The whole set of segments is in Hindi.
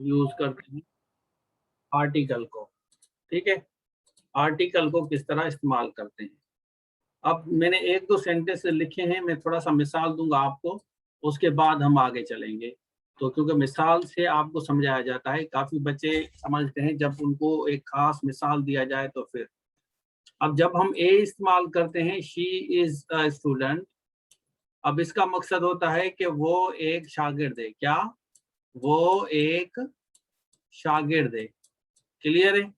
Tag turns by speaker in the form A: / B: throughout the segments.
A: यूज करते हैं आर्टिकल को। ठीक है, आर्टिकल को किस तरह इस्तेमाल करते हैं। अब मैंने एक दो सेंटेंस लिखे हैं, मैं थोड़ा सा मिसाल दूंगा आपको, उसके बाद हम आगे चलेंगे। तो क्योंकि मिसाल से आपको समझाया जाता है, काफी बच्चे समझते हैं जब उनको एक खास मिसाल दिया जाए तो फिर। अब जब हम ए इस्तेमाल करते हैं, शी इज अ स्टूडेंट, अब इसका मकसद होता है कि वो एक शागिर्द है। क्या? वो एक शागिर्द है। क्लियर है?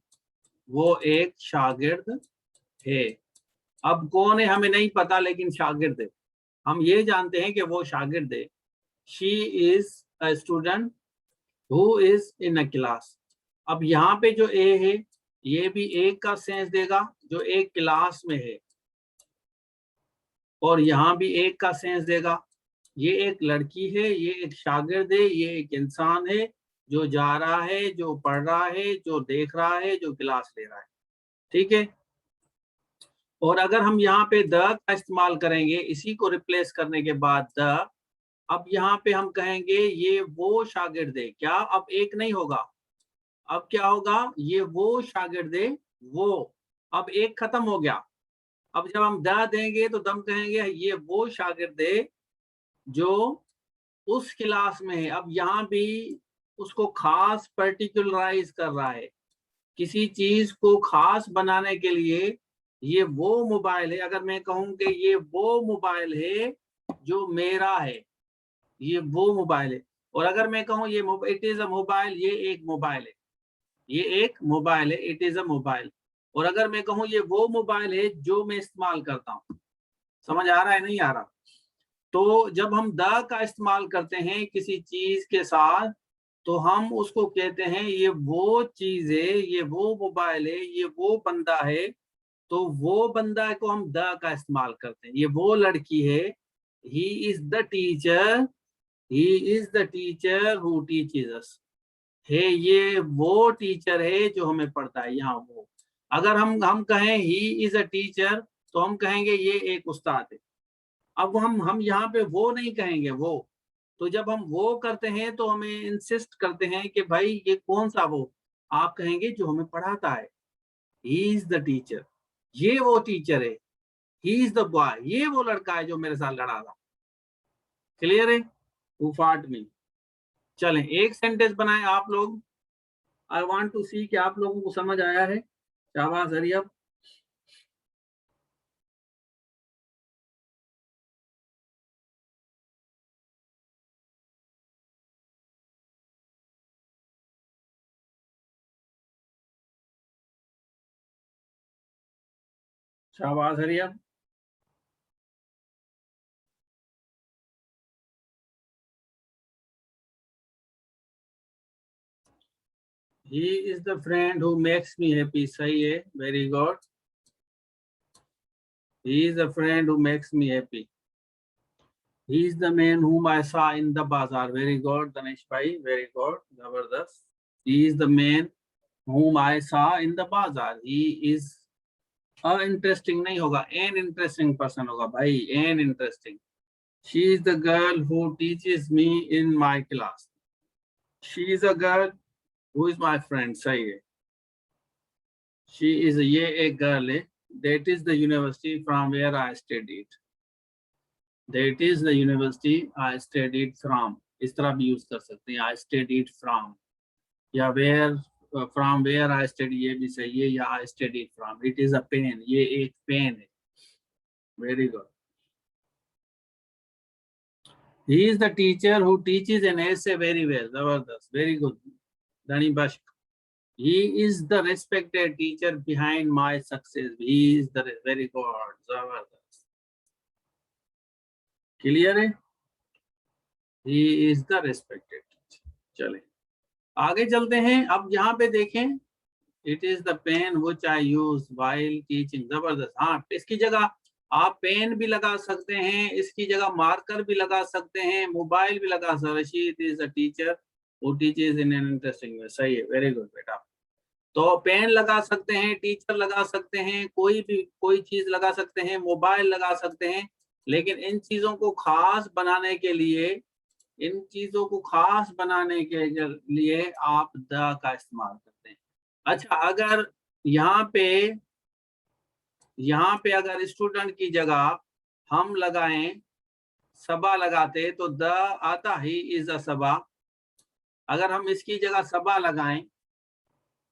A: वो एक शागिर्द है। अब कौन है हमें नहीं पता, लेकिन शागिर्द है। हम ये जानते हैं कि वो शागिर्द है। She is a student who is in a class. अब यहाँ पे जो ए है, ये भी एक का सेंस देगा, जो एक क्लास में है, और यहाँ भी एक का सेंस देगा। ये एक लड़की है, ये एक शागिर्द है, ये एक इंसान है जो जा रहा है, जो पढ़ रहा है, जो देख रहा है, जो क्लास ले रहा है। ठीक है। और अगर हम यहाँ पे द का इस्तेमाल करेंगे, इसी को रिप्लेस करने के बाद द, अब यहाँ पे हम कहेंगे ये वो शागिर्द है। क्या? अब एक नहीं होगा, अब क्या होगा? ये वो शागिर्द है, वो, अब एक खत्म हो गया। अब जब हम द देंगे तो दम कहेंगे ये वो शागिर्द है जो उस क्लास में है। अब यहाँ भी उसको खास पर्टिकुलराइज कर रहा है, किसी चीज को खास बनाने के लिए। ये वो मोबाइल है, अगर मैं कहूँ कि ये वो मोबाइल है जो मेरा है, ये वो मोबाइल है। और अगर मैं कहूँ ये इट इज अ मोबाइल, ये एक मोबाइल है, ये एक मोबाइल है, इट इज अ मोबाइल। और अगर मैं कहूँ ये वो मोबाइल है जो मैं इस्तेमाल करता हूँ। समझ आ रहा है नहीं आ रहा? तो जब हम द का इस्तेमाल करते हैं किसी चीज के साथ, तो हम उसको कहते हैं ये वो चीज है, ये वो मोबाइल है, ये वो बंदा है। तो वो बंदा को हम द का इस्तेमाल करते हैं। ये वो लड़की है, ही is the teacher, he is the teacher who teaches us, है ये वो टीचर है जो हमें पढ़ता है। यहाँ वो, अगर हम कहें ही इज अ टीचर, तो हम कहेंगे ये एक उस्ताद है। अब हम यहाँ पे वो नहीं कहेंगे, वो। तो जब हम वो करते हैं तो हमें इंसिस्ट करते हैं कि भाई ये कौन सा वो, आप कहेंगे जो हमें पढ़ाता है। ही इज द टीचर, ये वो टीचर है। ही इज द बॉय, ये वो लड़का है जो मेरे साथ लड़ा था। क्लियर है? हु फाट मी। चलें एक सेंटेंस बनाएं आप लोग। आई वांट टू सी कि आप लोगों को समझ आया है। शाबाश हरियप। शाबाश हरियप। He is the friend who makes me happy. सही है, very good. He is the friend who makes me happy. He is the man whom I saw in the bazaar. Very good, Danesh bhai. Very good. Zabardast. He is the man whom I saw in the bazaar. He is a interesting नहीं होगा, an interesting person होगा भाई, an interesting. She is the girl who teaches me in my class. She is a girl who is my friend. सही है। She is ये एक girl है। That is the university from where I studied. That is the university I studied from. इस तरह भी यूज कर सकते हैं, I studied from, या where, from where I studied, ये भी सही है, या I studied from. It is a pen, ये एक पेन है। Very good. He is the teacher who teaches an essay very well. Zabardast. Very good. Dani Bashk. He is the respected teacher behind my success. He is the very good. Zabardast. Clear है? He is the respected teacher. चले आगे चलते हैं। अब यहाँ पे देखें, it is the pen which I use while teaching. जबरदस्त। हाँ, इसकी जगह आप पेन भी लगा सकते हैं, इसकी जगह मार्कर भी लगा सकते हैं, मोबाइल भी लगा सकते हैं। Rashid is a teacher who teaches in an interesting way. सही है, वेरी गुड बेटा। तो पेन लगा सकते हैं, टीचर लगा सकते हैं, कोई भी कोई चीज लगा सकते हैं, मोबाइल लगा सकते हैं। लेकिन इन चीजों को खास बनाने के लिए इन चीजों को खास बनाने के लिए आप द का इस्तेमाल करते हैं। अच्छा, अगर यहाँ पे अगर स्टूडेंट की जगह हम लगाएं सबा लगाते तो द आता, ही इज अ सबा। अगर हम इसकी जगह सबा लगाएं,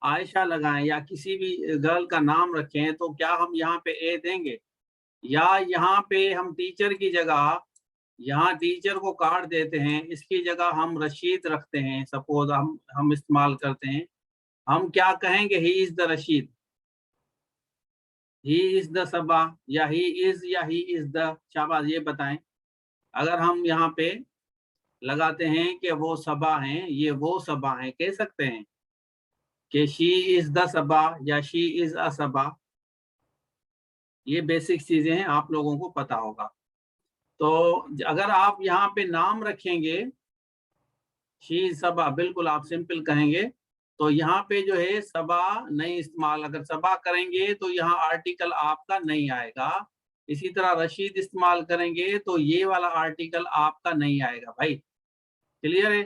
A: आयशा लगाएं या किसी भी गर्ल का नाम रखें, तो क्या हम यहाँ पे ए देंगे? या यहाँ पे हम टीचर की जगह, यहाँ टीचर को काट देते हैं, इसकी जगह हम रशीद रखते हैं, सपोज हम इस्तेमाल करते हैं, हम क्या कहेंगे? He is the Rashid, he is the Saba, या ही इज द शाबाश। ये बताएं, अगर हम यहाँ पे लगाते हैं कि वो सबा हैं, ये वो सबा हैं, कह सकते हैं कि शी इज द सबा या शी इज अ सबा। ये बेसिक चीजें हैं, आप लोगों को पता होगा। तो अगर आप यहाँ पे नाम रखेंगे शी सबा, बिल्कुल आप सिंपल कहेंगे, तो यहाँ पे जो है सबा नहीं इस्तेमाल। अगर सबा करेंगे तो यहाँ आर्टिकल आपका नहीं आएगा। इसी तरह रशीद इस्तेमाल करेंगे तो ये वाला आर्टिकल आपका नहीं आएगा। भाई क्लियर है?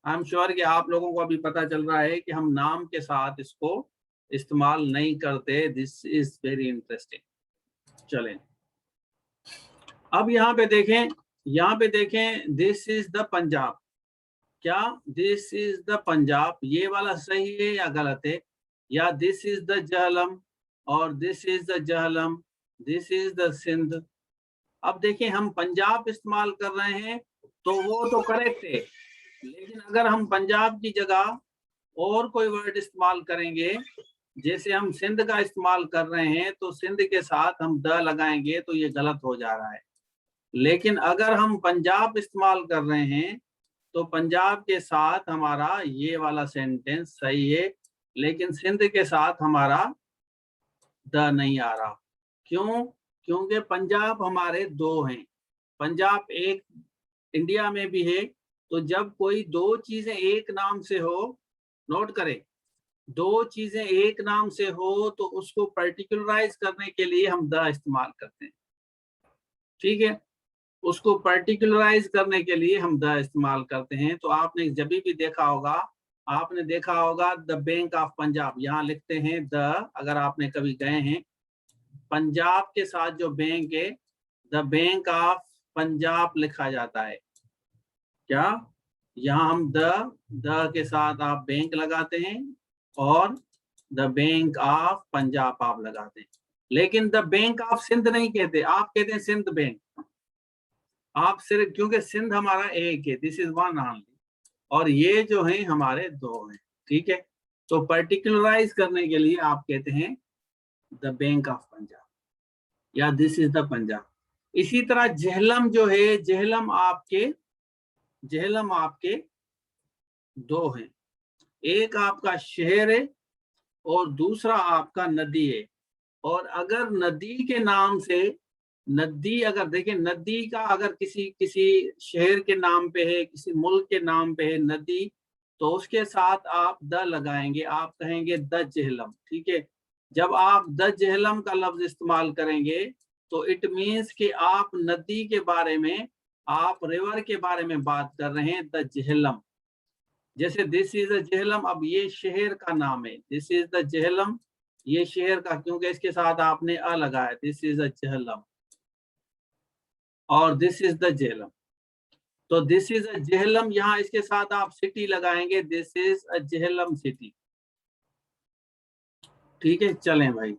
A: आई एम श्योर कि आप लोगों को अभी पता चल रहा है कि हम नाम के साथ इसको इस्तेमाल नहीं करते। This is very interesting. चलें, अब यहाँ पे देखें, दिस इज द पंजाब। क्या दिस इज द पंजाब ये वाला सही है या गलत है? या दिस इज द जहलम और this is the Jhelum, this is the Sindh. अब देखें, हम पंजाब इस्तेमाल कर रहे हैं तो वो तो करेक्ट है, लेकिन अगर हम पंजाब की जगह और कोई वर्ड इस्तेमाल करेंगे, जैसे हम सिंध का इस्तेमाल कर रहे हैं, तो सिंध के साथ हम द लगाएंगे तो ये गलत हो जा रहा है। लेकिन अगर हम पंजाब इस्तेमाल कर रहे हैं तो पंजाब के साथ हमारा ये वाला सेंटेंस सही है, लेकिन सिंध के साथ हमारा द नहीं आ रहा। क्यों? क्योंकि पंजाब हमारे दो हैं। पंजाब एक इंडिया में भी है, तो जब कोई दो चीजें एक नाम से हो, नोट करें, दो चीजें एक नाम से हो तो उसको पर्टिकुलराइज करने के लिए हम द इस्तेमाल करते हैं। ठीक है, उसको पर्टिकुलराइज करने के लिए हम द इस्तेमाल करते हैं। तो आपने जब भी देखा होगा, आपने देखा होगा द बैंक ऑफ पंजाब, यहाँ लिखते हैं द। अगर आपने कभी गए हैं, पंजाब के साथ जो बैंक है, द बैंक ऑफ पंजाब लिखा जाता है। क्या? यहाँ हम द के साथ आप बैंक लगाते हैं और द बैंक ऑफ पंजाब आप लगाते हैं, लेकिन द बैंक ऑफ सिंध नहीं कहते, आप कहते हैं सिंध बैंक। आप सिर्फ, क्योंकि सिंध हमारा एक है, दिस इज वन ओनली, और ये जो है हमारे दो हैं। ठीक है, तो पर्टिकुलराइज करने के लिए आप कहते हैं द बैंक ऑफ पंजाब या दिस इज द पंजाब। इसी तरह जेहलम जो है, जेहलम आपके दो हैं, एक आपका शहर है और दूसरा आपका नदी है। और अगर नदी के नाम से, नदी अगर देखें, नदी का अगर किसी शहर के नाम पे है, किसी मुल्क के नाम पे है नदी, तो उसके साथ आप द लगाएंगे, आप कहेंगे द जेहलम। ठीक है, जब आप द जेहलम का लफ्ज इस्तेमाल करेंगे तो इट मीन्स कि आप नदी के बारे में, आप रिवर के बारे में बात कर रहे हैं, द जेहलम। जैसे दिस इज द जेहलम, अब ये शहर का नाम है, दिस इज द जेहलम, ये शहर का, क्योंकि इसके साथ आपने अ लगाया, दिस इज द जेहलम और दिस इज द जेहलम। तो दिस इज अ जेहलम, यहाँ इसके साथ आप सिटी लगाएंगे, this is a Jhelum city. ठीक है, चलें भाई।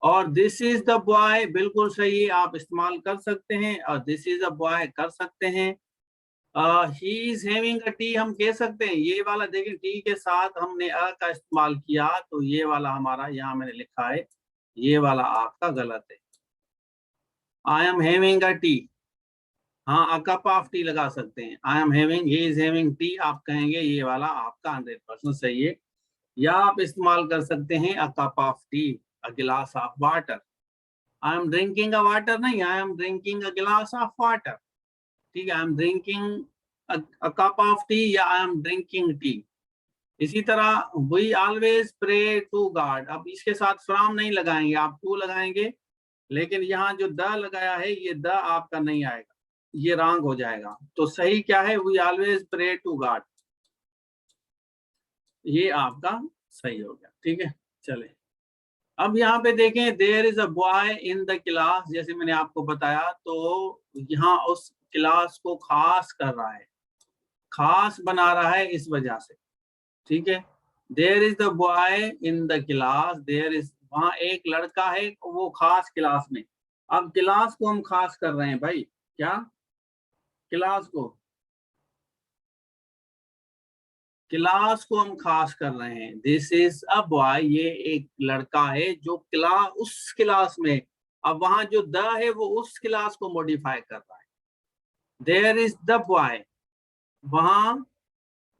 A: और दिस इज द बॉय, बिल्कुल सही, आप इस्तेमाल कर सकते हैं, और दिस इज अ बॉय कर सकते हैं। He is having a T हम कह सकते हैं, ये वाला देखें, टी के साथ हमने अ का इस्तेमाल किया, तो ये वाला हमारा, यहाँ मैंने लिखा है, ये वाला आपका गलत है। I am having a T, हाँ, अ कप ऑफ टी लगा सकते हैं। I am having, he is having T आप कहेंगे, ये वाला आपका 100% सही है। या आप इस्तेमाल कर सकते हैं अ कप ऑफ टी, अ गिलास of water. I am drinking a water नहीं, आई एम ड्रिंकिंग अ गिलास ऑफ वाटर। ठीक है, I am drinking a cup of tea या आई एम ड्रिंकिंग टी। इसी तरह we always pray to God, अब इसके साथ फ्रॉम नहीं लगाएंगे, आप टू लगाएंगे, लेकिन यहाँ जो द लगाया है, ये द आपका नहीं आएगा। ये रॉन्ग हो जाएगा। तो सही क्या है? We always pray to God. ये आपका सही हो गया। ठीक है, चले अब यहाँ पे देखें, there is a boy in the class, जैसे मैंने आपको बताया, तो यहाँ उस क्लास को खास कर रहा है, खास बना रहा है इस वजह से। ठीक है, there is the boy in the class, there is, वहां एक लड़का है वो खास क्लास में। अब क्लास को हम खास कर रहे हैं भाई, क्या क्लास को हम खास कर रहे हैं। दिस इज अ बॉय, ये एक लड़का है जो क्लास, उस क्लास में। अब वहां जो द है वो उस क्लास को मॉडिफाई कर रहा है। देयर इज द बॉय, वहां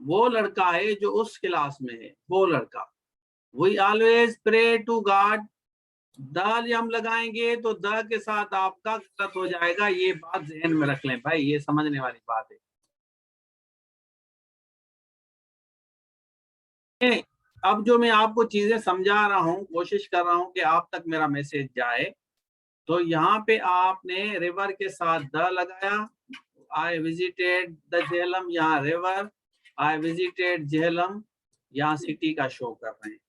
A: वो लड़का है जो उस क्लास में है, वो लड़का। We always pray to God, the हम लगाएंगे तो द के साथ आपका गलत हो जाएगा, ये बात ध्यान में रख लें भाई, ये समझने वाली बात है। अब जो मैं आपको चीजें समझा रहा हूँ, कोशिश कर रहा हूँ कि आप तक मेरा मैसेज जाए। तो यहाँ पे आपने रिवर के साथ द लगाया, आई विजिटेड द झेलम, यहाँ रिवर, आई विजिटेड झेलम, यहाँ सिटी का शो कर रहे हैं।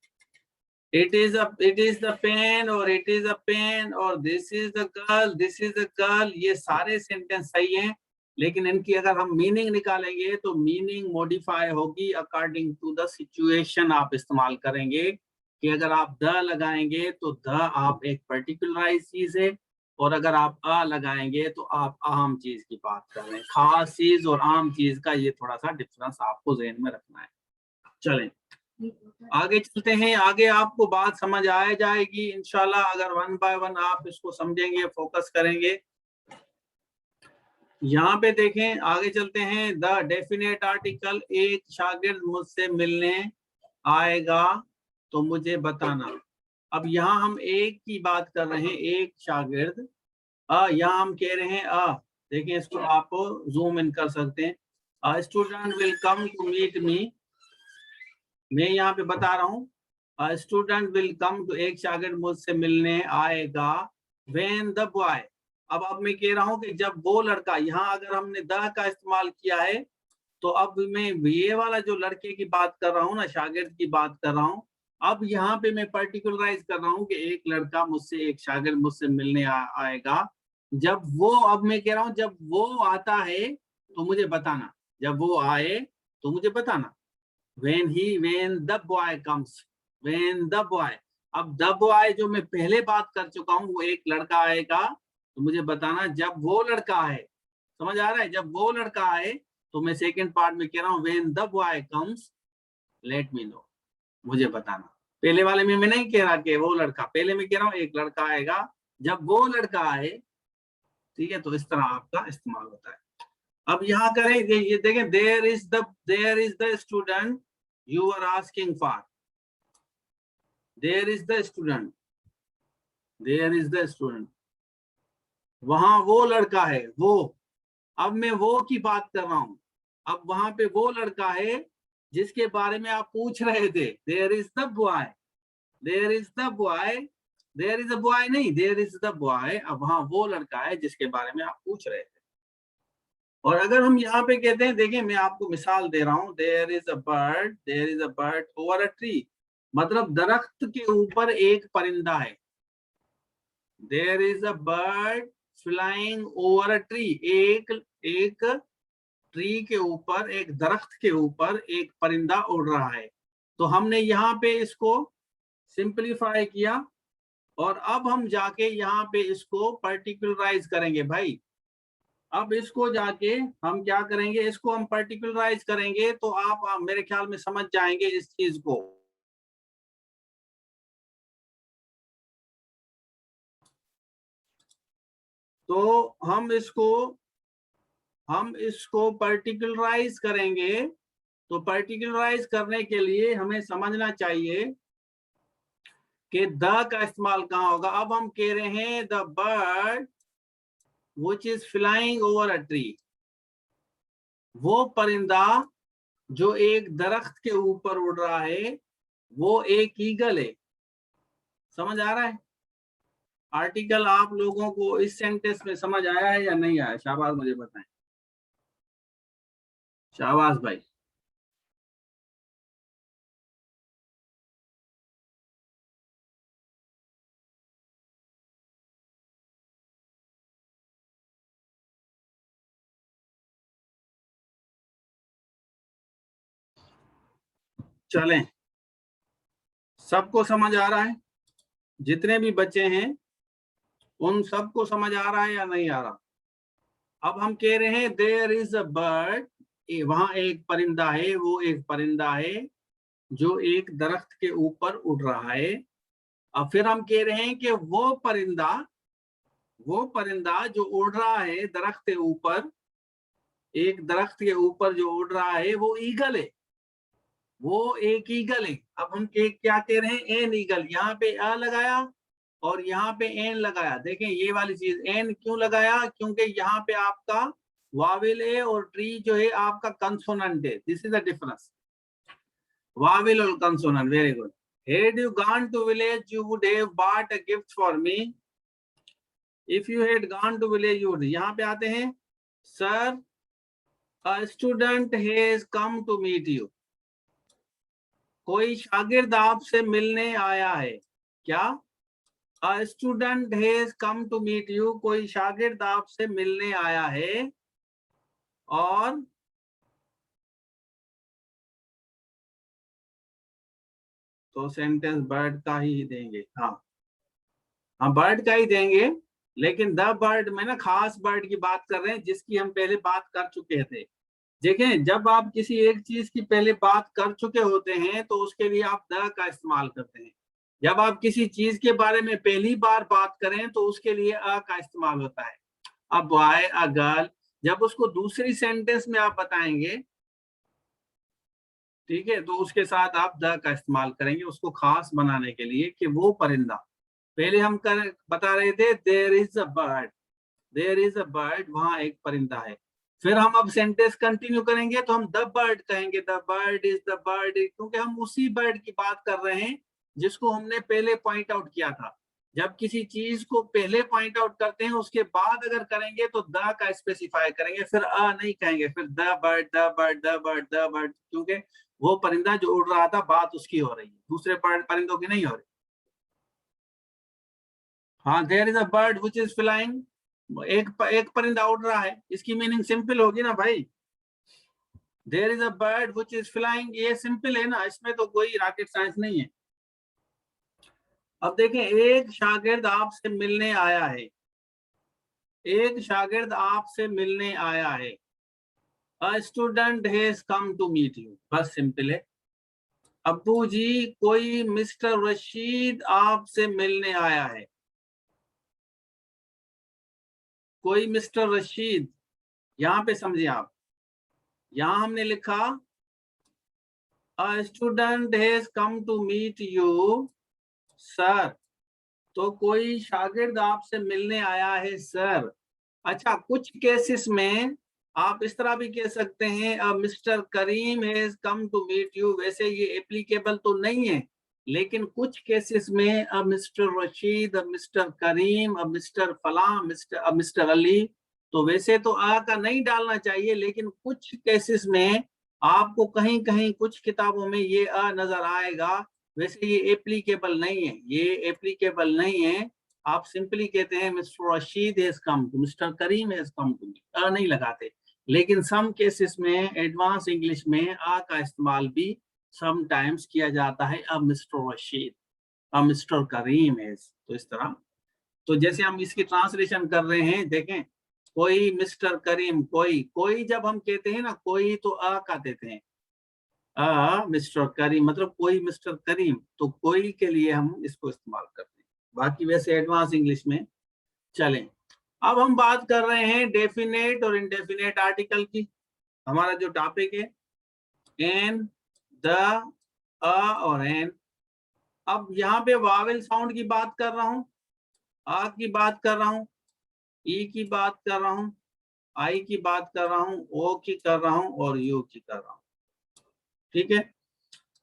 A: इट इज द पेन, और इट इज अ पेन, और this is the girl, this is the girl, ये सारे सेंटेंस सही हैं। लेकिन इनकी अगर हम मीनिंग निकालेंगे तो मीनिंग मॉडिफाई होगी अकॉर्डिंग टू द सिचुएशन। आप इस्तेमाल करेंगे कि अगर आप द लगाएंगे तो द आप एक पर्टिकुलराइज चीज है, और अगर आप अ लगाएंगे तो आप आम चीज की बात कर रहे हैं। खास चीज और आम चीज का ये थोड़ा सा डिफरेंस आपको ध्यान में रखना है। चलें आगे चलते हैं, आगे आपको बात समझ आ जाएगी इंशाल्लाह, अगर वन बाय वन आप इसको समझेंगे, फोकस करेंगे। यहाँ पे देखें, आगे चलते हैं। द डेफिनेट आर्टिकल, एक शागिर्द मुझसे मिलने आएगा तो मुझे बताना। अब यहाँ हम एक की बात कर रहे हैं, एक शागिर्द। यहाँ हम कह रहे हैं देखिए इसको आप जूम इन कर सकते हैं। Student will come to meet me, मैं यहाँ पे बता रहा हूँ स्टूडेंट विल कम टू, एक शागिर्द मुझसे मिलने आएगा। व्हेन द बॉय, अब मैं कह रहा हूँ कि जब वो लड़का, यहाँ अगर हमने द का इस्तेमाल किया है तो अब मैं ये वाला जो लड़के की बात कर रहा हूँ ना, शागिर्द की बात कर रहा हूँ। अब यहाँ पे मैं पर्टिकुलराइज कर रहा हूँ कि एक लड़का मुझसे, एक शागिर्द मुझसे मिलने आएगा। जब वो, अब मैं कह रहा हूँ जब वो आता है तो मुझे बताना, जब वो आए तो मुझे बताना। when the boy comes, when the boy, अब the boy जो मैं पहले बात कर चुका हूँ, वो एक लड़का आएगा तो मुझे बताना जब वो लड़का आए। समझ आ रहा है? जब वो लड़का आए तो मैं सेकंड पार्ट में कह रहा हूँ when the boy comes let me know, मुझे बताना। पहले वाले में मैं नहीं कह रहा कि वो लड़का, पहले मैं कह रहा हूँ एक लड़का आएगा, जब वो लड़का आए। ठीक है, तो इस तरह आपका इस्तेमाल होता है। अब यहाँ करें, ये देखें, there is the student you are asking for, there is the student, there is the student, वहां वो लड़का है, वो। अब मैं वो की बात कर रहा हूं, अब वहां पे वो लड़का है जिसके बारे में आप पूछ रहे थे। There is the boy, there is the boy, there is a boy नहीं, देयर इज द बॉय। अब वहां वो लड़का है जिसके बारे में आप पूछ रहे थे। और अगर हम यहाँ पे कहते हैं, देखिए मैं आपको मिसाल दे रहा हूँ, there is a bird, there is a bird over a tree, मतलब दरख्त के ऊपर एक परिंदा है। There is a bird flying over a tree, एक ट्री के ऊपर, एक दरख्त के ऊपर एक परिंदा उड़ रहा है। तो हमने यहाँ पे इसको सिंपलीफाई किया, और अब हम जाके यहाँ पे इसको पर्टिकुलराइज करेंगे भाई। अब इसको जाके हम क्या करेंगे, इसको हम पर्टिकुलराइज करेंगे तो आप मेरे ख्याल में समझ जाएंगे इस चीज को। तो हम इसको पर्टिकुलराइज करेंगे। तो पर्टिकुलराइज करने के लिए हमें समझना चाहिए कि द का इस्तेमाल कहाँ होगा। अब हम कह रहे हैं the bird which is flying over a tree, वो परिंदा जो एक दरख्त के ऊपर उड़ रहा है, वो एक ईगल है। समझ आ रहा है? आर्टिकल आप लोगों को इस सेंटेंस में समझ आया है या नहीं आया? शाबाश, मुझे बताएं। शाबाश भाई। चलें, सबको समझ आ रहा है? जितने भी बच्चे हैं उन सबको समझ आ रहा है या नहीं आ रहा? अब हम कह रहे हैं देयर इज अ बर्ड, वहां एक परिंदा है, वो एक परिंदा है जो एक दरख्त के ऊपर उड़ रहा है। अब फिर हम कह रहे हैं कि वो परिंदा जो उड़ रहा है दरख्त के ऊपर, एक दरख्त के ऊपर जो उड़ रहा है वो ईगल है, वो एक ईगल है। अब हम क्या कह रहे हैं? An eagle. यहाँ पे अ लगाया और यहाँ पे एन लगाया। देखें ये वाली चीज, एन क्यों लगाया? क्योंकि यहाँ पे आपका वाविल है और ट्री जो है आपका कंसोनेंट है। दिस इज द डिफरेंस, वाविल और consonant. Very good. Had you gone to village, you would have bought a gift for me. If you had gone to village, you would. यहाँ पे आते हैं, Sir, a student has come to meet you. कोई शागिर्द आपसे मिलने आया है। क्या? A student has come to meet you. कोई शागिर्द आपसे मिलने आया है। और तो सेंटेंस बर्ड का ही देंगे। हाँ हाँ, बर्ड का ही देंगे, लेकिन द बर्ड में ना खास बर्ड की बात कर रहे हैं जिसकी हम पहले बात कर चुके थे। देखें, जब आप किसी एक चीज की पहले बात कर चुके होते हैं तो उसके लिए आप द का इस्तेमाल करते हैं। जब आप किसी चीज के बारे में पहली बार बात करें तो उसके लिए अ का इस्तेमाल होता है। अब बॉय अ गर्ल, जब उसको दूसरी सेंटेंस में आप बताएंगे, ठीक है, तो उसके साथ आप द का इस्तेमाल करेंगे उसको खास बनाने के लिए कि वो परिंदा। पहले हम बता रहे थे there is a bird, there is a bird, वहां एक परिंदा है। फिर हम अब सेंटेंस कंटिन्यू करेंगे तो हम द बर्ड कहेंगे, the bird is the bird, क्योंकि हम उसी बर्ड की बात कर रहे हैं जिसको हमने पहले पॉइंट आउट किया था। जब किसी चीज को पहले पॉइंट आउट करते हैं उसके बाद अगर करेंगे तो द का स्पेसिफाई करेंगे, फिर अ नहीं कहेंगे, फिर the bird the bird the bird the bird, क्योंकि वो परिंदा जो उड़ रहा था बात उसकी हो रही है, दूसरे परिंदों की नहीं हो रही। हाँ, there is a bird which is flying, एक परिंदा उड़ रहा है, इसकी मीनिंग सिंपल होगी ना भाई। There is a bird which is flying, ये सिंपल है ना, इसमें तो कोई रॉकेट साइंस नहीं है। अब देखें, एक शागिर्द आपसे मिलने आया है, एक शागिर्द आपसे मिलने आया है। A student has come to meet you, बस सिंपल है। अब्बू जी, कोई मिस्टर रशीद आपसे मिलने आया है। कोई मिस्टर रशीद, यहां पे समझिए आप, यहां हमने लिखा A student has come to meet you, sir. तो कोई शागिर्द आपसे मिलने आया है सर। अच्छा, कुछ केसेस में आप इस तरह भी कह सकते हैं mister Karim has come to meet you, वैसे ये एप्लीकेबल तो नहीं है, लेकिन कुछ केसेस में मिस्टर रशीद, मिस्टर करीम, मिस्टर फलां, मिस्टर अली, तो वैसे तो आ का नहीं डालना चाहिए, लेकिन कुछ केसेस में आपको कहीं कहीं कुछ किताबों में ये अ नजर आएगा। वैसे ये एप्लीकेबल नहीं है, ये एप्लीकेबल नहीं है। आप सिंपली कहते हैं mister Rashid has come to, mister Karim has come to, a नहीं लगाते। लेकिन सम केसेस में एडवांस इंग्लिश में आ का इस्तेमाल भी समटाइम्स किया जाता है, अब मिस्टर रशीद, अब मिस्टर करीम हैज, तो इस तरह। तो जैसे हम इसकी ट्रांसलेशन कर रहे हैं, देखें, कोई मिस्टर करीम, कोई कोई जब हम कहते हैं ना कोई, तो आ का देते हैं, मिस्टर करीम मतलब कोई मिस्टर करीम, तो कोई के लिए हम इसको इस्तेमाल करते हैं। बाकी वैसे एडवांस इंग्लिश में चलें। अब हम बात कर रहे हैं डेफिनेट और इंडेफिनेट आर्टिकल की। हमारा जो टॉपिक है एन, द, अ और एन। अब यहाँ पे वावेल साउंड की बात कर रहा हूँ, आ की बात कर रहा हूँ, ई की बात कर रहा हूँ, आई की बात कर रहा हूँ, ओ की कर रहा हूँ और यू की कर रहा हूँ। ठीक है,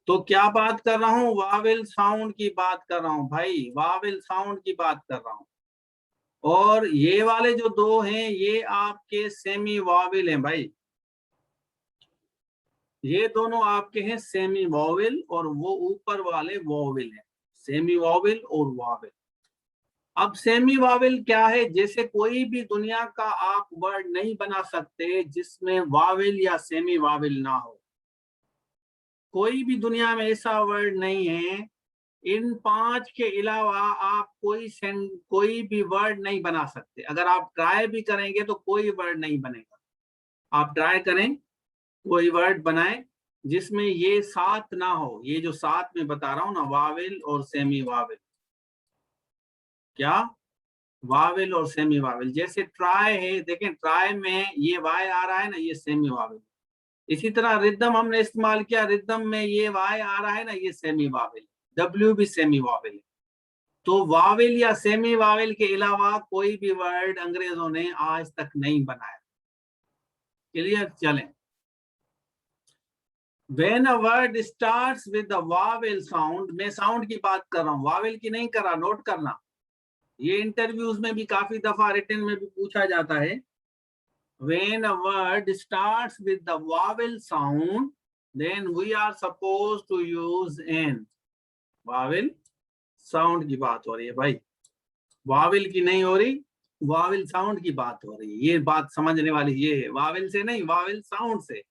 A: तो क्या बात कर रहा हूँ? वावेल साउंड की बात कर रहा हूँ भाई, वावेल साउंड की बात कर रहा हूँ। और ये वाले जो दो हैं ये आपके सेमी वॉवेल हैं भाई, ये दोनों आपके हैं सेमी वॉवेल और वो ऊपर वाले वॉवेल हैं, सेमी वॉवेल और वॉवेल। अब सेमी वावेल क्या है, जैसे कोई भी दुनिया का आप वर्ड नहीं बना सकते जिसमें वावेल या सेमी वावेल ना हो, कोई भी दुनिया में ऐसा वर्ड नहीं है। इन 5 के अलावा आप कोई भी वर्ड नहीं बना सकते। अगर आप ट्राई भी करेंगे तो कोई वर्ड नहीं बनेगा। आप ट्राई करें, कोई वर्ड बनाए जिसमें ये 7 ना हो, ये जो 7 में बता रहा हूं ना, वावेल और सेमी वावेल, क्या वावेल और सेमी वावेल। जैसे ट्राई है, देखें ट्राई में ये वाई आ रहा है ना, ये सेमी वावेल। इसी तरह रिदम हमने इस्तेमाल किया, रिदम में ये वाई आ रहा है ना, ये सेमी वावेल। डब्ल्यू भी सेमी वावेल है। तो वावेल या सेमी वावेल के अलावा कोई भी वर्ड अंग्रेजों ने आज तक नहीं बनाया। क्लियर? चलें। When a word starts with the vowel sound, मैं साउंड की बात कर रहा हूं, वावेल की नहीं कर रहा, नोट करना। ये इंटरव्यूज में भी काफी दफा रिटन में भी पूछा जाता है। When a word starts with the vowel sound, then we are supposed to use an. vowel sound की बात हो रही है भाई, वावेल की नहीं हो रही, वावेल साउंड की बात हो रही है। ये बात समझने वाली ये है, वावेल से नहीं, वावेल साउंड से।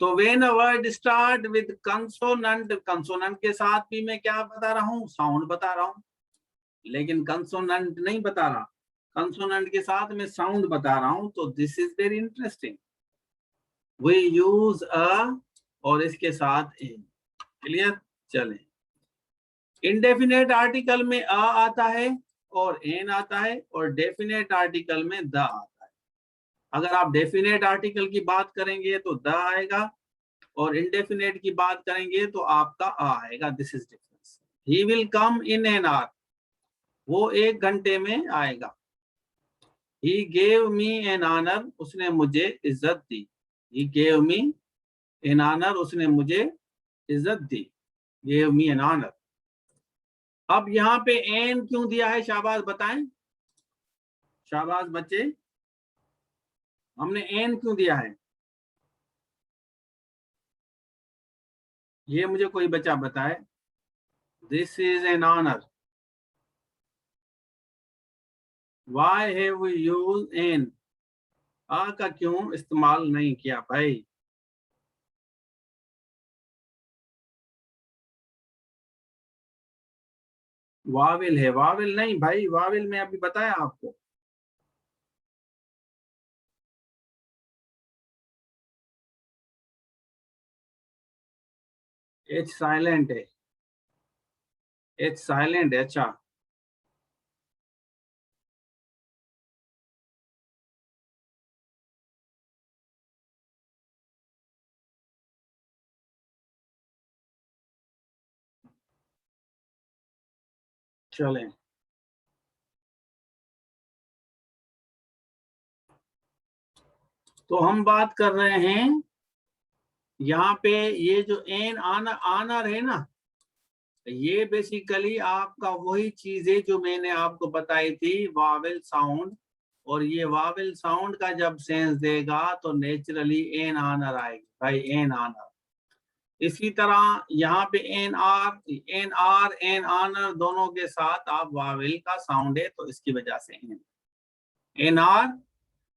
A: तो when a word start with consonant, consonant के साथ भी मैं क्या बता रहा हूँ, साउंड बता रहा हूँ, लेकिन कंसोनेंट नहीं बता रहा, कंसोनेंट के साथ मैं साउंड बता रहा हूं। तो this is very interesting. We use a और इसके साथ इन। क्लियर? चलें। इंडेफिनेट आर्टिकल में अ आता है और एन आता है, और डेफिनेट आर्टिकल में द आता है। अगर आप डेफिनेट आर्टिकल की बात करेंगे तो द आएगा, और इंडेफिनेट की बात करेंगे तो आपका आ आएगा। This is difference. He will come in an hour, वो 1 घंटे में आएगा। He gave me an honor, उसने मुझे इज्जत दी। He gave me an honor, उसने मुझे इज्जत दी। Gave me an honor। अब यहाँ पे एन क्यों दिया है, शाबाश बताएं, शाबाश बच्चे, हमने एन क्यों दिया है, ये मुझे कोई बच्चा बताए। This is an honour. Why have we used an? आ का क्यों इस्तेमाल नहीं किया भाई? वाविल है, वाविल नहीं भाई, वाविल में अभी बताया आपको। एच साइलेंट है, एच साइलेंट है। अच्छा, चलें। तो हम बात कर रहे हैं यहाँ पे, ये जो एन आनर आनर है ना, ये बेसिकली आपका वही चीज है जो मैंने आपको बताई थी, वावेल साउंड। और ये वावेल साउंड का जब सेंस देगा तो नेचुरली एन आनर आएगी भाई, एन आनर। इसी तरह यहाँ पे एन आर एन आनर दोनों के साथ आप वावेल का साउंड है, तो इसकी वजह से एन आर।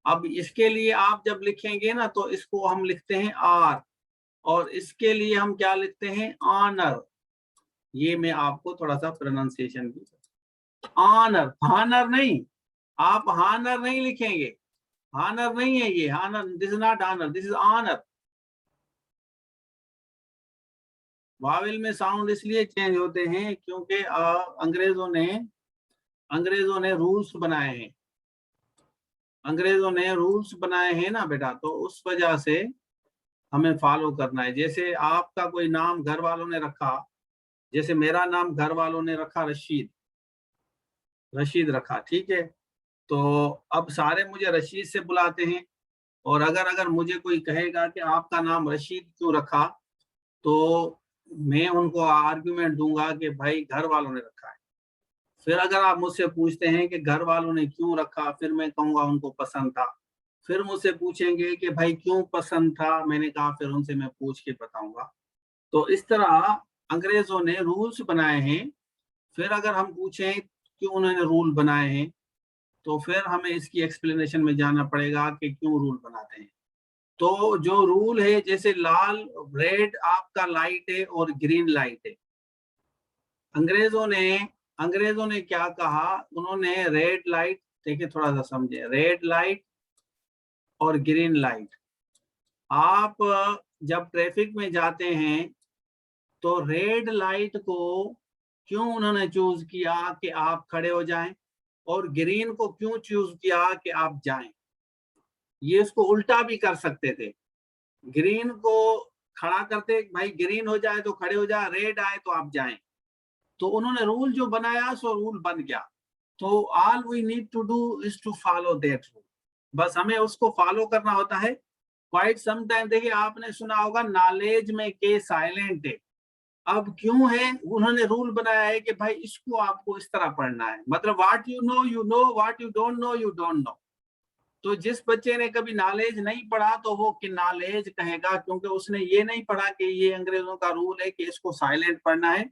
A: अब इसके लिए आप जब लिखेंगे ना तो इसको हम लिखते हैं आर, और इसके लिए हम क्या लिखते हैं, ऑनर। ये मैं आपको थोड़ा सा प्रोनाउंसिएशन भी, ऑनर, हानर नहीं, आप हानर नहीं लिखेंगे, हानर नहीं है ये, honour, this is not honour, this is honour. Vowel में साउंड इसलिए चेंज होते हैं क्योंकि अंग्रेजों ने रूल्स बनाए हैं, अंग्रेजों ने रूल्स बनाए हैं ना बेटा, तो उस वजह से हमें फॉलो करना है। जैसे आपका कोई नाम घर वालों ने रखा, जैसे मेरा नाम घर वालों ने रखा रशीद, रशीद रखा, ठीक है। तो अब सारे मुझे रशीद से बुलाते हैं, और अगर अगर मुझे कोई कहेगा कि आपका नाम रशीद क्यों रखा, तो मैं उनको आर्ग्यूमेंट दूंगा कि भाई घर वालों ने रखा है। फिर अगर आप मुझसे पूछते हैं कि घर वालों ने क्यों रखा, फिर मैं कहूंगा उनको पसंद था। फिर मुझसे पूछेंगे कि भाई क्यों पसंद था, मैंने कहा फिर उनसे मैं पूछ के बताऊंगा। तो इस तरह अंग्रेजों ने रूल्स बनाए हैं। फिर अगर हम पूछें क्यों उन्होंने रूल बनाए हैं, तो फिर हमें इसकी एक्सप्लेनेशन में जाना पड़ेगा कि क्यों रूल बनाते हैं। तो जो रूल है, जैसे लाल रेड आपका लाइट है और ग्रीन लाइट है। अंग्रेजों ने क्या कहा, उन्होंने रेड लाइट, देखिए थोड़ा सा समझे, रेड लाइट और ग्रीन लाइट, आप जब ट्रैफिक में जाते हैं तो रेड लाइट को क्यों उन्होंने चूज किया कि आप खड़े हो जाएं, और ग्रीन को क्यों चूज किया कि आप जाएं। ये इसको उल्टा भी कर सकते थे, ग्रीन को खड़ा करते, भाई ग्रीन हो जाए तो खड़े हो जाए, रेड आए तो आप जाएं। तो उन्होंने रूल जो बनाया सो रूल बन गया। तो all we need to do is to follow that rule, बस हमें उसको फॉलो करना होता है। क्वाइट समटाइम, देखिए आपने सुना होगा नॉलेज में के साइलेंट है। अब क्यों है, उन्होंने रूल बनाया है कि भाई इसको आपको इस तरह पढ़ना है, मतलब what you know you know, what you don't know you don't know. तो जिस बच्चे ने कभी नॉलेज नहीं पढ़ा तो वो कि नॉलेज कहेगा, क्योंकि उसने ये नहीं पढ़ा कि ये अंग्रेजों का रूल है कि इसको साइलेंट पढ़ना है,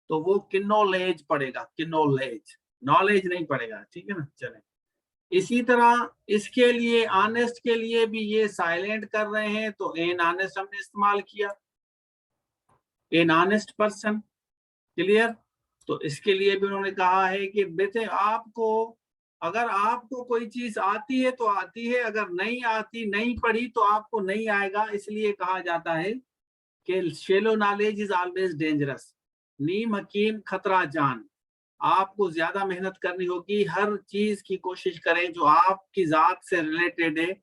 A: तो वो किनोलेज पढ़ेगा, किनोलेज, नॉलेज नहीं पढ़ेगा। ठीक है ना, चले। इसी तरह इसके लिए ऑनेस्ट के लिए भी ये साइलेंट कर रहे हैं, तो एन ऑनेस्ट हमने इस्तेमाल किया, एन ऑनेस्ट पर्सन, क्लियर। तो इसके लिए भी उन्होंने कहा है कि बेटे आपको, अगर आपको कोई चीज आती है तो आती है, अगर नहीं आती, नहीं पढ़ी तो आपको नहीं आएगा। इसलिए कहा जाता है कि shallow knowledge is always dangerous, नीम हकीम खतरा जान। आपको ज्यादा मेहनत करनी होगी, हर चीज की कोशिश करें जो आपकी जात से रिलेटेड है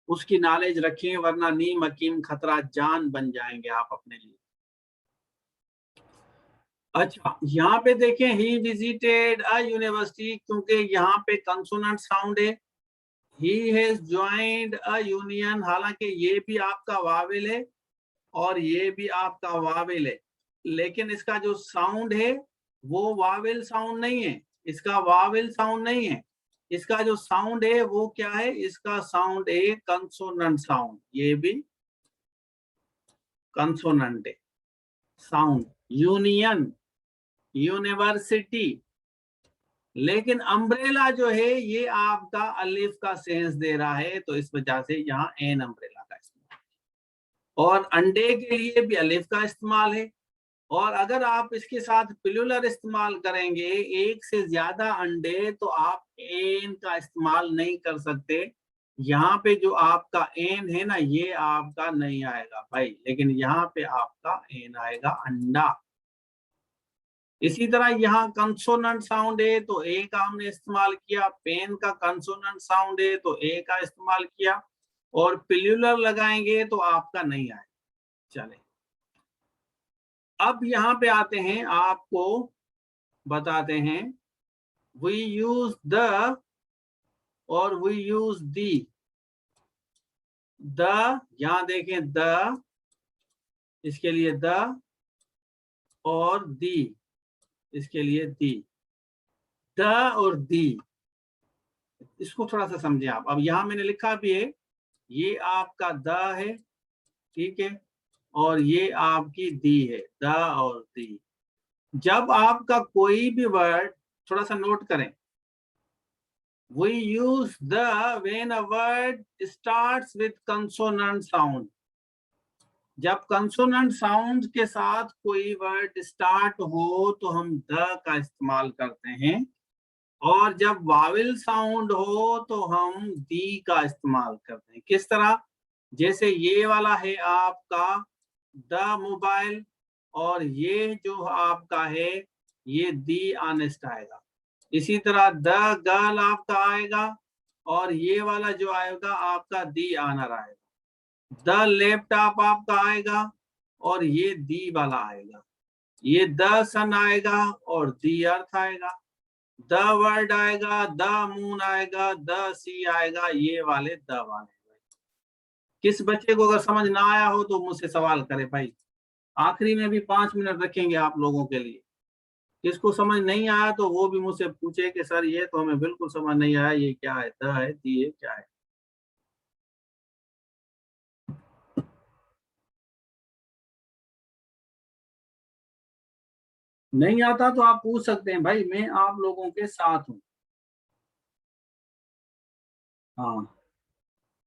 A: उसकी नॉलेज रखें, वरना नीम हकीम खतरा जान बन जाएंगे आप अपने लिए। अच्छा, यहाँ पे देखें ही विजिटेड अ यूनिवर्सिटी, क्योंकि यहाँ पे कंसोनेंट साउंड है। He has joined a union, हालांकि ये भी आपका वावेल है और ये भी आपका वावेल है, लेकिन इसका जो साउंड है वो वावेल साउंड नहीं है, इसका वावेल साउंड नहीं है। इसका जो साउंड है वो क्या है, इसका साउंड है कंसोनेंट साउंड, ये भी कंसोनेंट है साउंड। यूनियन, यूनिवर्सिटी, लेकिन अम्ब्रेला जो है ये आपका अलिफ का सेंस दे रहा है, तो इस वजह से यहाँ एन अम्ब्रेला का इस्तेमाल। और अंडे के लिए भी अलिफ का इस्तेमाल है, और अगर आप इसके साथ प्लूरल इस्तेमाल करेंगे, एक से ज्यादा अंडे, तो आप एन का इस्तेमाल नहीं कर सकते। यहाँ पे जो आपका एन है ना, ये आपका नहीं आएगा भाई, लेकिन यहाँ पे आपका एन आएगा, अंडा। इसी तरह यहाँ कंसोनेंट साउंड है तो ए का हमने इस्तेमाल किया, पेन का कंसोनेंट साउंड है तो ए का इस्तेमाल किया, और प्लूरल लगाएंगे तो आपका नहीं आएगा। चले, अब यहाँ पे आते हैं, आपको बताते हैं, वी यूज द और वी यूज दी। द, यहाँ देखें द, इसके लिए द, और दी, इसके लिए दी। द और दी, इसको थोड़ा सा समझे आप। अब यहाँ मैंने लिखा भी है, ये आपका द है, ठीक है, और ये आपकी दी है, द और दी। जब आपका कोई भी वर्ड, थोड़ा सा नोट करें, we use the when a word starts with consonant sound। जब कंसोनेंट साउंड के साथ कोई वर्ड स्टार्ट हो तो हम द का इस्तेमाल करते हैं, और जब वावेल साउंड हो तो हम दी का इस्तेमाल करते हैं। किस तरह, जैसे ये वाला है आपका द मोबाइल, और ये जो आपका है ये दी ऑनेस्ट आएगा। इसी तरह द गर्ल आपका आएगा, और ये वाला जो आएगा आपका दी ऑनर आएगा। द लैपटॉप आपका आएगा, और ये दी वाला आएगा। ये द सन आएगा और दी अर्थ आएगा। द वर्ड आएगा, द मून आएगा, द सी आएगा, ये वाले द वाले। किस बच्चे को अगर समझ ना आया हो तो मुझसे सवाल करे भाई, आखिरी में भी 5 मिनट रखेंगे आप लोगों के लिए, किसको समझ नहीं आया तो वो भी मुझसे पूछे कि सर ये तो हमें बिल्कुल समझ नहीं आया, ये क्या है, द है, दी है, क्या है। नहीं आता तो आप पूछ सकते हैं भाई, मैं आप लोगों के साथ हूँ। हाँ,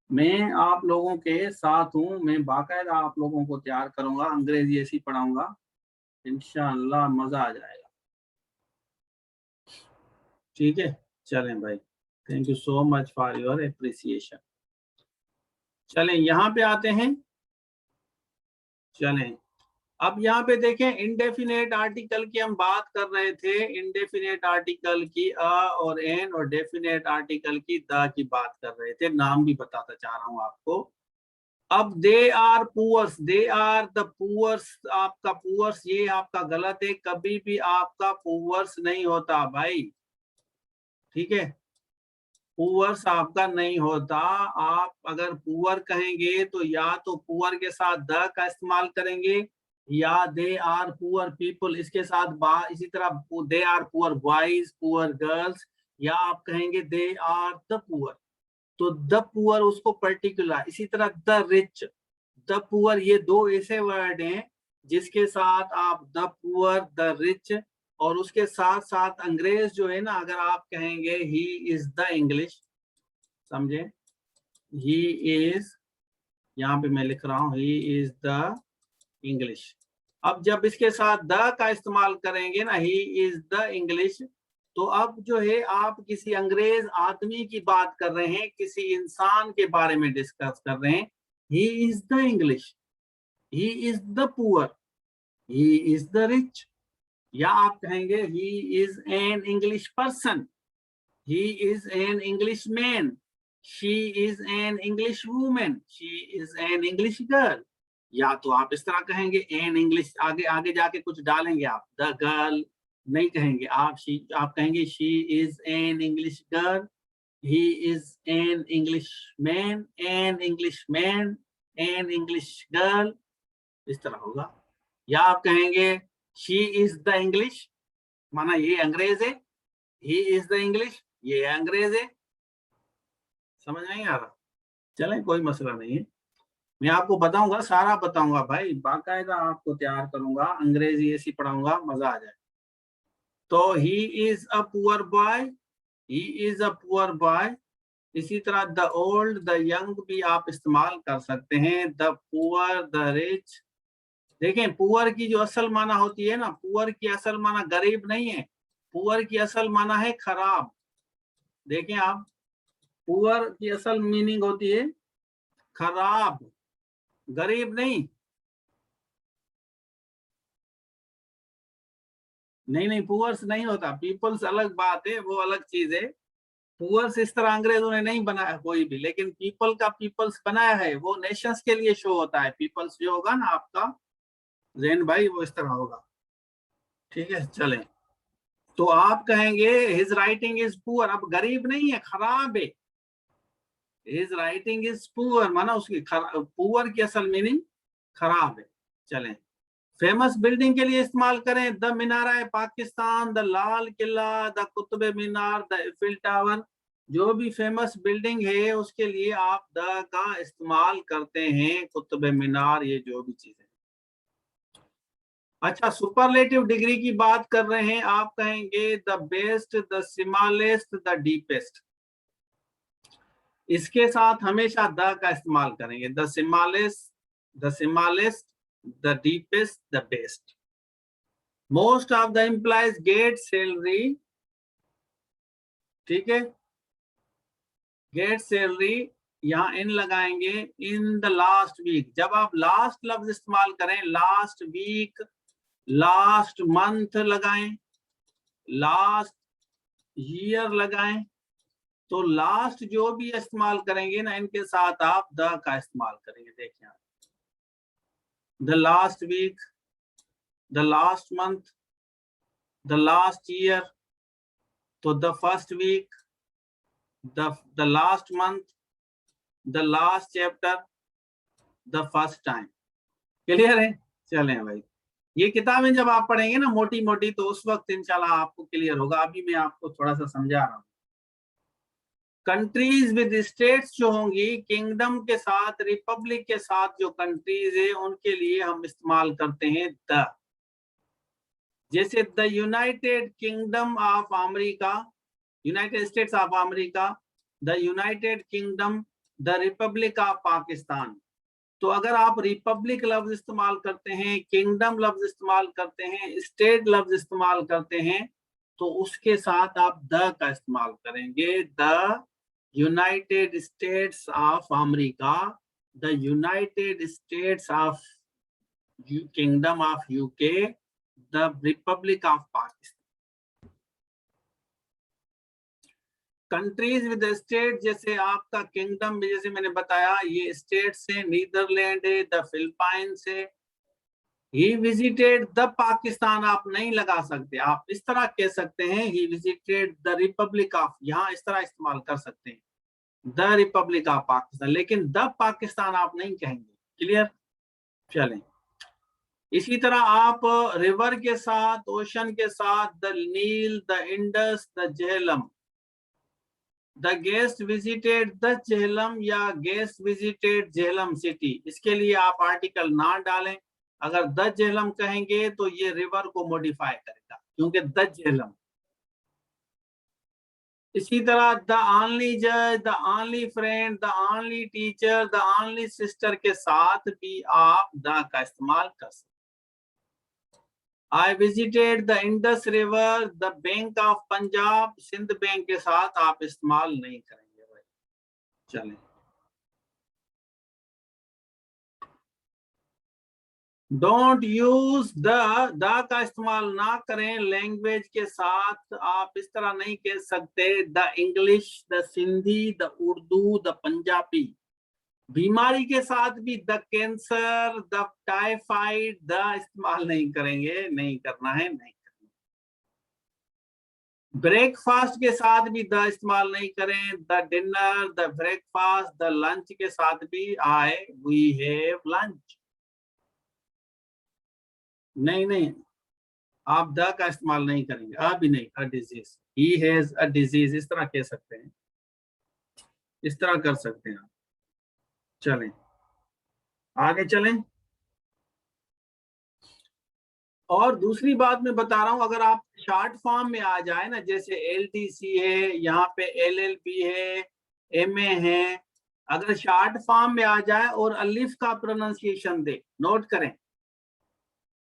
A: मैं आप लोगों के साथ हूँ, मैं बाकायदा आप लोगों को तैयार करूंगा, अंग्रेजी ऐसी पढ़ाऊंगा, इंशाअल्लाह मजा आ जाएगा। ठीक है, चलें भाई, thank you so much for your appreciation. चलें यहाँ पे आते हैं। चलें अब यहाँ पे देखें, इंडेफिनेट आर्टिकल की हम बात कर रहे थे, इंडेफिनेट आर्टिकल की अ और एन, और डेफिनेट आर्टिकल की द की बात कर रहे थे, नाम भी बताता चाह रहा हूं आपको। अब they are poors, they are the poors, आपका पुअर्स ये आपका गलत है, कभी भी आपका पुअर्स नहीं होता भाई, ठीक है, पुअर्स आपका नहीं होता। आप अगर पुअर कहेंगे तो या तो पुअर के साथ द का इस्तेमाल करेंगे, या दे आर पुअर पीपल इसके साथ बा, इसी तरह they are poor boys, poor girls, या आप कहेंगे दे आर द पुअर, तो द पुअर उसको पर्टिकुलर, इसी तरह द रिच, द पुअर, ये दो ऐसे वर्ड हैं जिसके साथ आप द पुअर, द रिच, और उसके साथ साथ अंग्रेज जो है ना, अगर आप कहेंगे ही इज द इंग्लिश, समझे, ही इज, यहाँ पे मैं लिख रहा हूं ही इज द इंग्लिश। अब जब इसके साथ द का इस्तेमाल करेंगे ना, ही इज द इंग्लिश, तो अब जो है आप किसी अंग्रेज आदमी की बात कर रहे हैं, किसी इंसान के बारे में डिस्कस कर रहे हैं। ही is the English, he is the poor, he is the rich, या आप कहेंगे he is an English person, he is an English man, she is an English woman, she is an English girl, या तो आप इस तरह कहेंगे एन इंग्लिश, आगे आगे जाके कुछ डालेंगे आप, द गर्ल नहीं कहेंगे आप, आप कहेंगे she is an English girl, he is an English man, an English man, an English girl, इस तरह होगा। या आप कहेंगे शी इज द इंग्लिश, माना ये अंग्रेज है, ही इज द इंग्लिश ये अंग्रेज है, समझ नहीं आ रहा, चलें कोई मसला नहीं है, मैं आपको बताऊंगा, सारा बताऊंगा भाई, बाकायदा आपको तैयार करूंगा, अंग्रेजी ऐसी पढ़ाऊंगा, मजा आ जाए। तो he is a poor boy, he is a poor boy, इसी तरह द ओल्ड, द यंग भी आप इस्तेमाल कर सकते हैं, द पुअर, द रिच। देखें, पुअर की जो असल माना होती है ना, पुअर की असल माना गरीब नहीं है, पुअर की असल माना है खराब। देखें आप, पुअर की असल मीनिंग होती है खराब, गरीब नहीं। नहीं नहीं, पुअर्स नहीं होता, पीपल्स अलग बात है, वो अलग चीज है। पुअर्स इस तरह अंग्रेजों ने नहीं बनाया कोई भी, लेकिन पीपल का पीपल्स बनाया है, वो नेशंस के लिए शो होता है, पीपल्स जो होगा ना आपका जैन भाई, वो इस तरह होगा। ठीक है, चलें, तो आप कहेंगे हिज राइटिंग इज पुअर, अब गरीब नहीं है, खराब है, हिज राइटिंग इज पुअर, माना उसकी पुअर की असल मीनिंग खराब है। चलें, फेमस बिल्डिंग के लिए इस्तेमाल करें, द मीनारा है Pakistan, the Lal Qila, the Qutub Minar, the Eiffel tower, जो भी फेमस बिल्डिंग है उसके लिए आप द का इस्तेमाल करते हैं, कुतुब मीनार, ये जो भी चीजें। अच्छा, सुपरलेटिव डिग्री की बात कर रहे हैं, आप कहेंगे the best, the smallest, the deepest, इसके साथ हमेशा द का इस्तेमाल करेंगे, the smallest, the smallest, the deepest, the best. Most of the employees get salary, ठीक है, गेट सैलरी, यहाँ इन लगाएंगे, इन द लास्ट वीक, जब आप लास्ट लफ्ज इस्तेमाल करें, लास्ट वीक, लास्ट मंथ लगाएं, लास्ट ईयर लगाएं, तो लास्ट जो भी इस्तेमाल करेंगे ना, इनके साथ आप द का इस्तेमाल करेंगे। देखिए, the last week, the last month, the last year, तो the first week, the last month, the last chapter, the first time. Clear है, चलें भाई, ये किताबें जब आप पढ़ेंगे ना मोटी मोटी, तो उस वक्त इंशाल्लाह आपको क्लियर होगा। अभी मैं आपको थोड़ा सा समझा रहा हूँ। कंट्रीज विद स्टेट्स जो होंगी, किंगडम के साथ, रिपब्लिक के साथ जो कंट्रीज है उनके लिए हम इस्तेमाल करते हैं द। जैसे the United kingdom of America, United states of America, the United kingdom, the Republic of Pakistan. तो अगर आप रिपब्लिक लफ्ज इस्तेमाल करते हैं, किंगडम लफ्ज इस्तेमाल करते हैं, स्टेट लफ्ज इस्तेमाल करते हैं, तो उसके साथ आप द का इस्तेमाल करेंगे। The United states of America, the United states of kingdom of UK, the Republic of Pakistan. Countries with state, जैसे आपका किंगडम में, जैसे मैंने बताया ये स्टेट से, नीदरलैंड है, द फिलिपाइंस है। ही विजिटेड द पाकिस्तान आप नहीं लगा सकते, आप इस तरह कह सकते हैं he visited the Republic of, यहाँ इस तरह इस्तेमाल कर सकते हैं द रिपब्लिक ऑफ पाकिस्तान, लेकिन द पाकिस्तान आप नहीं कहेंगे। क्लियर? चलें। इसी तरह आप रिवर के साथ, ओशन के साथ, the Nile, the Indus, the Jhelum, the guest visited the Jhelum या गेस्ट विजिटेड झेलम सिटी, इसके लिए आप आर्टिकल ना डालें। अगर द झेलम कहेंगे तो ये रिवर को मॉडिफाई करेगा, क्योंकि द झेलम। इसी तरह द ओनली जज, the only friend, the only teacher, the only sister के साथ भी आप द का इस्तेमाल कर सकते। I visited the Indus River, the bank of Punjab, Sindh bank के साथ आप इस्तेमाल नहीं करेंगे भाई। चलें। डोंट यूज द का इस्तेमाल ना करें लैंग्वेज के साथ। आप इस तरह नहीं कह सकते the English, the Sindhi, the Urdu, the Punjabi. बीमारी के साथ भी the cancer, the typhoid, the इस्तेमाल नहीं करेंगे, नहीं करना है, नहीं करना। ब्रेकफास्ट के साथ भी द इस्तेमाल नहीं करें, the dinner, the breakfast, the lunch के साथ भी आए वी हैव लंच। नहीं नहीं, आप द का इस्तेमाल नहीं करेंगे, अभी नहीं। A disease, he has a disease, इस तरह कह सकते हैं, इस तरह कर सकते हैं आप। चलें आगे चलें। और दूसरी बात मैं बता रहा हूं, अगर आप शॉर्ट फॉर्म में आ जाए ना, जैसे एलटीसी है, यहाँ पे एलएलबी है, एमए है, अगर शॉर्ट फॉर्म में आ जाए और अलिफ का प्रोनाउंसिएशन दे, नोट करें,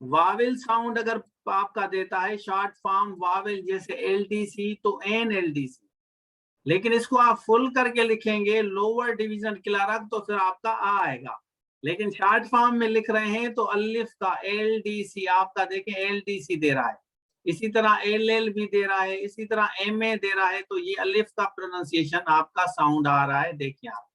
A: वावेल साउंड अगर आपका देता है शॉर्ट फॉर्म वावेल, जैसे एलडीसी तो एनएलडीसी, लेकिन इसको आप फुल करके लिखेंगे लोअर डिवीजन क्लार्क तो फिर आपका आ आएगा। लेकिन शॉर्ट फॉर्म में लिख रहे हैं तो अलिफ का एलडीसी आपका देखें एलडीसी दे रहा है, इसी तरह एलएल भी दे रहा है, इसी तरह एमए दे रहा है, तो ये अलिफ का प्रोनाउंसिएशन आपका साउंड आ रहा है, देखिए आप।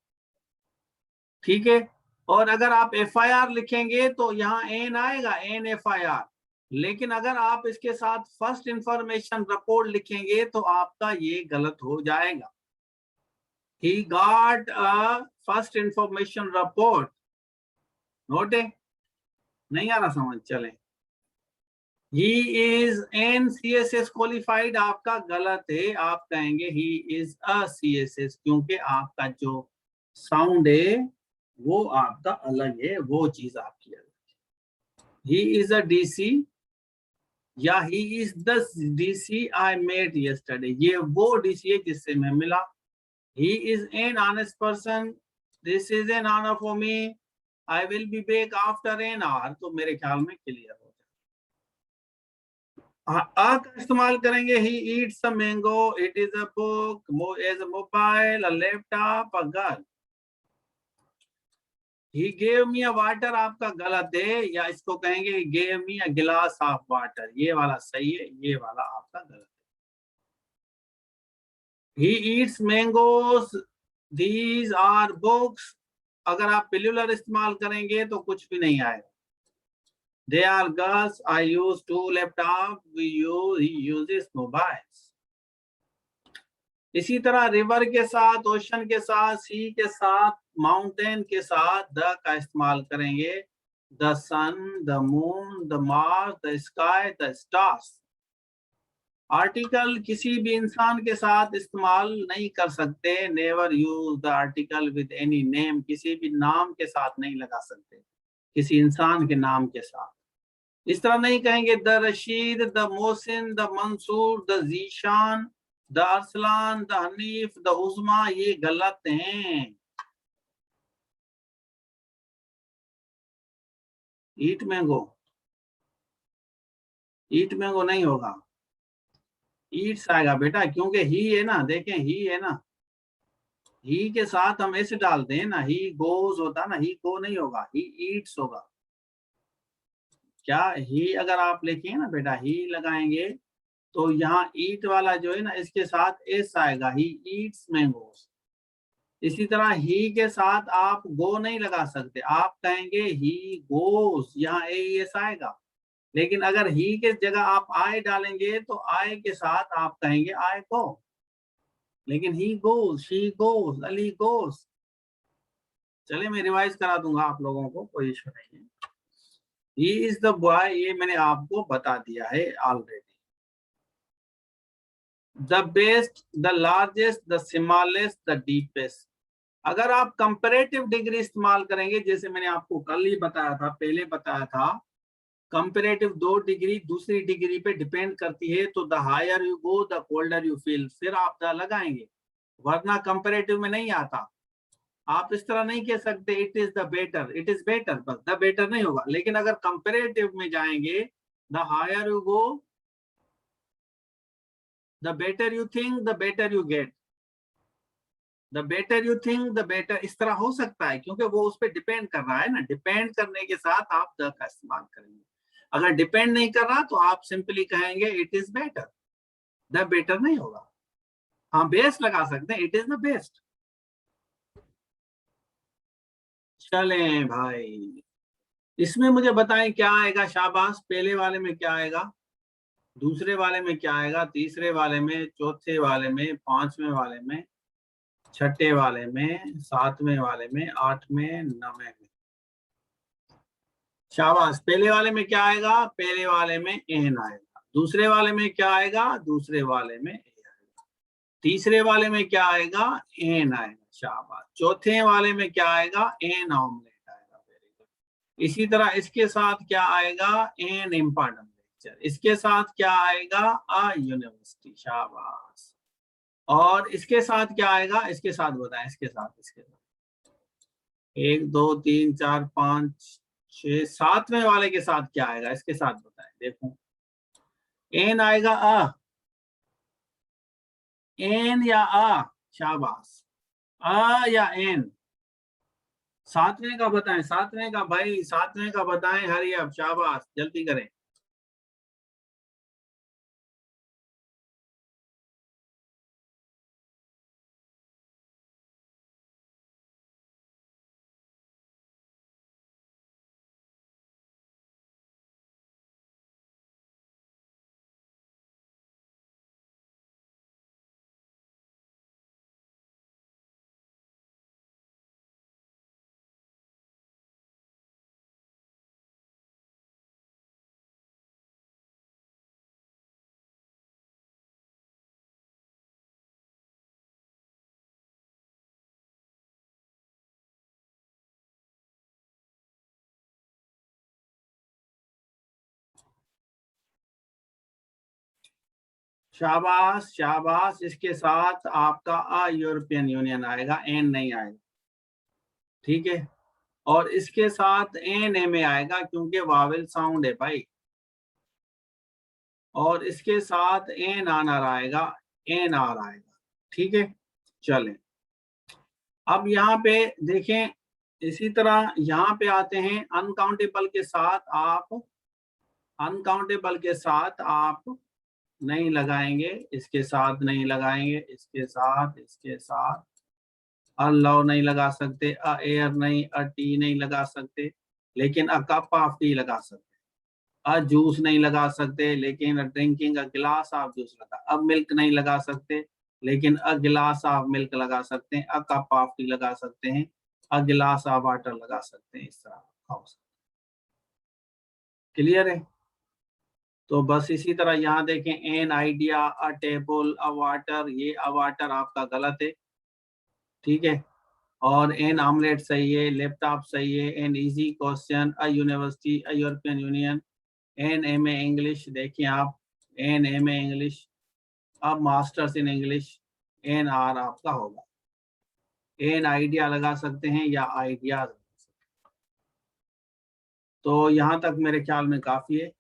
A: ठीक है। और अगर आप एफआईआर लिखेंगे तो यहाँ एन आएगा, एन एफआईआर, लेकिन अगर आप इसके साथ फर्स्ट इंफॉर्मेशन रिपोर्ट लिखेंगे तो आपका ये गलत हो जाएगा। He got a first information report, note है, नहीं आ रहा समझ? चलें। He is an CSS qualified, आपका गलत है, आप कहेंगे he is a CSS, क्योंकि आपका जो साउंड है वो आपका अलग है, वो चीज आपकी अलग है। He is a DC या he is the DC I met yesterday, ये वो DC है जिससे मैं मिला। He is an honest person, this is an honor for me, I will be back after an hour, तो मेरे ख्याल में क्लियर हो जाए। आ का इस्तेमाल करेंगे, he eats a mango, it is a book, is a mobile, a laptop, a girl। He gave me a water आपका गलत है, या इसको कहेंगे he gave me a glass of water, ये वाला सही है, ये वाला आपका गलत है। He eats mangoes, these are books, अगर आप पिल्युलर इस्तेमाल करेंगे तो कुछ भी नहीं आएगा। They are girls, I use 2 laptop, he uses mobiles। इसी तरह रिवर के साथ, ओशन के साथ, सी के साथ, माउंटेन के साथ द का इस्तेमाल करेंगे। the sun, the moon, the Mars, the sky, the stars. Article किसी भी इंसान के साथ इस्तेमाल नहीं कर सकते। Never use the article with any name, किसी भी नाम के साथ नहीं लगा सकते, किसी इंसान के नाम के साथ। इस तरह नहीं कहेंगे the Rashid, the Mohsin, the Mansoor, the Zeeshan, the Arsalan, the Hanif, the Usma, ये गलत हैं। ईट मैंगो, ईट मैंगो नहीं होगा, ईट्स आएगा बेटा, क्योंकि ही है ना, देखें ही है ना, ही के साथ हम ऐसे डालते हैं ना, ही गोज होता ना, ही गो नहीं होगा, ही ईट्स होगा। क्या ही अगर आप लिखेंगे ना बेटा, ही लगाएंगे तो यहाँ ईट वाला जो है ना, इसके साथ एस आएगा, ही ईट्स मैंगोस। इसी तरह ही के साथ आप गो नहीं लगा सकते, आप कहेंगे ही गोस, यहाँ एस आएगा। लेकिन अगर ही के जगह आप आई डालेंगे तो आई के साथ आप कहेंगे आई गो। लेकिन ही गोस, शी गोस, अली गोस। चले मैं रिवाइज करा दूंगा आप लोगों को, कोई इशू नहीं है। ही इज द बॉय, ये मैंने आपको बता दिया है already. The best, the largest, the smallest, the deepest. अगर आप कंपैरेटिव डिग्री इस्तेमाल करेंगे, जैसे मैंने आपको कल ही बताया था, पहले बताया था, कंपैरेटिव 2 डिग्री दूसरी डिग्री पे डिपेंड करती है, तो the higher you go the colder you feel, फिर आप द लगाएंगे, वरना कंपैरेटिव में नहीं आता। आप इस तरह नहीं कह सकते it is the better, it is better, बस द बेटर नहीं होगा। लेकिन अगर कंपैरेटिव में जाएंगे, the higher you go the better you think, the better you get, the better you think the better, इस तरह हो सकता है, क्योंकि वो उस पर डिपेंड कर रहा है ना। डिपेंड करने के साथ आप द का इस्तेमाल करेंगे। अगर डिपेंड नहीं कर रहा तो आप सिंपली कहेंगे it is better, the better नहीं होगा। हाँ बेस्ट लगा सकते हैं, इट इज द बेस्ट। चलें भाई, इसमें मुझे बताएं क्या आएगा। शाबाश, पहले वाले में क्या आएगा, दूसरे वाले में क्या आएगा, तीसरे वाले में, चौथे वाले में, पांचवें वाले में, छठे वाले में, सातवें वाले में, आठवें, नौवें में। शाबाश, पहले वाले में क्या आएगा, पहले वाले में एन आएगा। दूसरे वाले में क्या आएगा, दूसरे वाले में ए आएगा। तीसरे वाले में क्या आएगा, एन आएगा। शाबाश, चौथे वाले में क्या आएगा, एन ऑमलेट आएगा। Very good. इसी तरह इसके साथ क्या आएगा, एन इम्पॉर्टेंट लेक्चर। इसके साथ क्या आएगा, अ यूनिवर्सिटी। शाबाश। और इसके साथ क्या आएगा, इसके साथ बताएं, इसके साथ, इसके साथ 1 2 3 4 5 6 7वें वाले के साथ क्या आएगा, इसके साथ बताएं। देखो एन आएगा, अ, एन या अ। शाबाश, अ या एन। सातवें का बताएं, सातवें का भाई, सातवें का बताएं। हरी अब, शाबाश, जल्दी करें। शाबाश शाबाश, इसके साथ आपका अ यूरोपियन यूनियन आएगा, एन नहीं आएगा। ठीक है, और इसके साथ एन ए में आएगा, क्योंकि वावेल साउंड है भाई। और इसके साथ एन आना आएगा, एन आर आएगा। ठीक है, चलें अब यहाँ पे देखें। इसी तरह यहाँ पे आते हैं अनकाउंटेबल के साथ, आप अनकाउंटेबल के साथ आप नहीं लगाएंगे, इसके साथ नहीं लगाएंगे, इसके साथ, इसके साथ अ लव नहीं लगा सकते, अ एयर नहीं, अ टी नहीं लगा सकते, लेकिन अ कप ऑफ टी लगा सकते। अ जूस नहीं लगा सकते, लेकिन ड्रिंकिंग अ गिलास ऑफ जूस लगा। अब मिल्क नहीं लगा सकते, लेकिन अ गिलास ऑफ मिल्क लगा सकते हैं। अ कप ऑफ टी लगा सकते हैं, अ गिलास ऑफ वाटर लगा सकते हैं। इस तरह हो सकता है। क्लियर है? तो बस इसी तरह यहाँ देखें, an idea, a table, a water, ये अ वाटर आपका गलत है, ठीक है। और एन ऑमलेट सही है, लैपटॉप सही है, an easy question, a university, a European union, an M A English, देखिए आप एन एम ए इंग्लिश, अब masters in English, an R आपका होगा। एन आइडिया लगा सकते हैं या आइडियाज। तो यहाँ तक मेरे ख्याल में काफी है।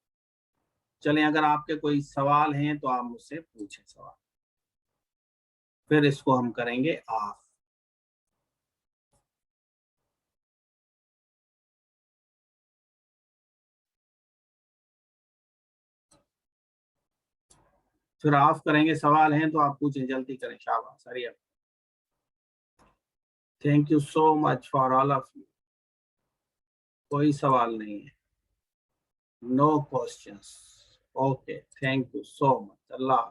A: चलें, अगर आपके कोई सवाल हैं तो आप मुझसे पूछें सवाल, फिर इसको हम करेंगे ऑफ। फिर ऑफ करेंगे, सवाल हैं तो आप पूछें, जल्दी करें, शाबाश, hurry up. Thank you so much for all of you. कोई सवाल नहीं है, no questions. Okay, thank you so much, Allah.